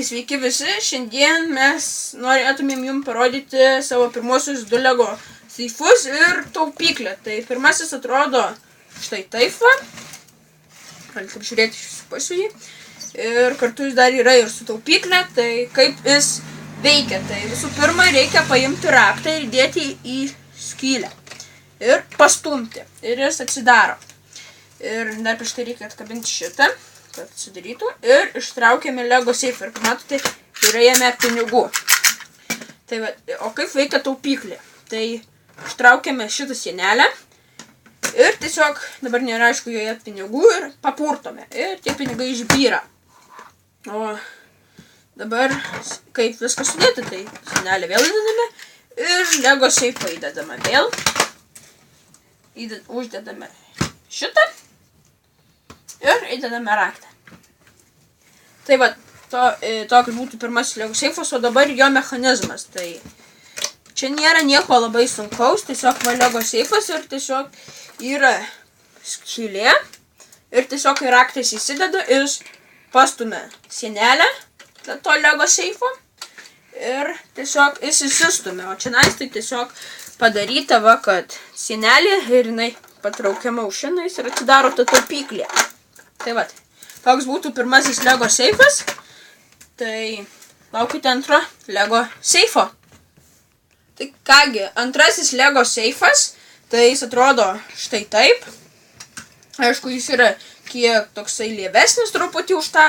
Sveiki visi, šiandien mes norėtumėm jums parodyti savo pirmosius du LEGO seifus ir taupyklę. Tai pirmasis atrodo štai taip va. Galite apžiūrėti šį pasiūlį. Ir kartu jis dar yra ir su taupyklė, tai kaip jis veikia. Tai visų pirma reikia paimti raktą ir dėti į skylę. Ir pastumti. Ir jis atsidaro. Ir dar prieš tai reikia atkabinti šitą, kad atsidarytų. Ir ištraukiame LEGO seifą. Ir kaip matote, yra jame pinigų. Tai va, o kaip veikia taupyklė? Tai ištraukiame šitą sienelę. Ir tiesiog dabar nėra aišku joje pinigų ir papurtome. Ir tie pinigai išbyra. O dabar kaip viską sudėti, tai sienelę vėl įdedame. Ir LEGO seifą įdedame vėl. Uždedame šitą. Ir įdedame raktą. Tai va, toks būtų pirmasis LEGO seifas, o dabar jo mechanizmas. Tai čia nėra nieko labai sunkaus, tiesiog va LEGO seifas ir tiesiog yra skylė. Ir tiesiog kai raktas įsideda, jis pastumia sienelę to LEGO seifo. Ir tiesiog jis įsistumia, o čia tai tiesiog padaryta va, kad sienelė ir jinai patraukiama aušinais ir atsidaro ta taupyklė. Tai va, toks būtų pirmasis LEGO seifas. Tai laukite antro LEGO seifo. Tai kągi, antrasis LEGO seifas, tai jis atrodo štai taip. Aišku, jis yra kiek toksai lievesnis truputį už tą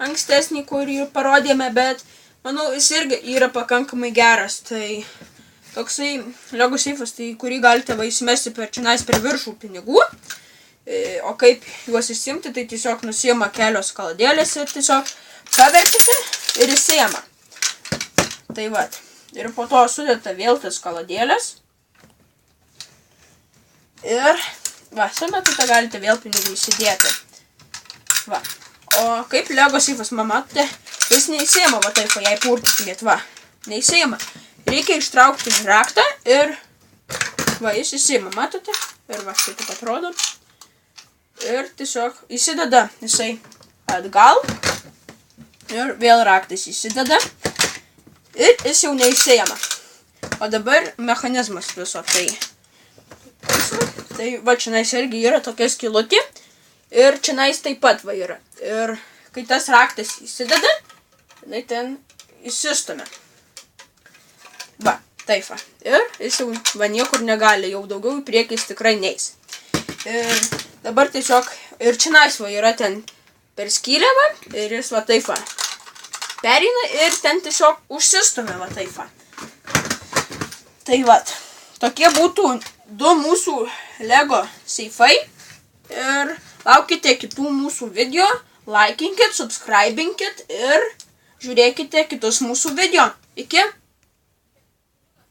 ankstesnį, kurį parodėme, bet manau, jis irgi yra pakankamai geras. Tai toksai LEGO seifas, tai kurį galite va įsimesti per viršų pinigų. O kaip juos išsiimti, tai tiesiog nusiima kelios kaladėlės ir tiesiog paverkite ir įsiima. Tai va, ir po to sudėta vėl tas kaladėlės. Ir va, sumetate galite vėl pinigų įsidėti. Va, o kaip LEGO seifas, matote, jis neįsiima, va taip, jei purtytumėt, va, neįsiima. Reikia ištraukti raktą ir va, jis įsiima, matote, ir va, štai taip atrodo. Ir tiesiog įsideda jisai atgal. Ir vėl raktas įsideda. Ir jis jau neįsiema. O dabar mechanizmas viso tai. Tai va, čionais irgi yra tokia skylutė. Ir čionais taip pat va yra. Ir kai tas raktas įsideda, tai ten įsistumia. Va, taip va. Ir jis jau va niekur negali, jau daugiau į priekį jis tikrai neis. Ir dabar tiesiog, ir čionais va yra ten per skylę va, ir jis va taip va pereina ir ten tiesiog užsistumia va taip va. Tai va, tokie būtų du mūsų LEGO seifai. Ir laukite kitų mūsų video, laikinkit, subscribinkit ir žiūrėkite kitus mūsų video. Iki!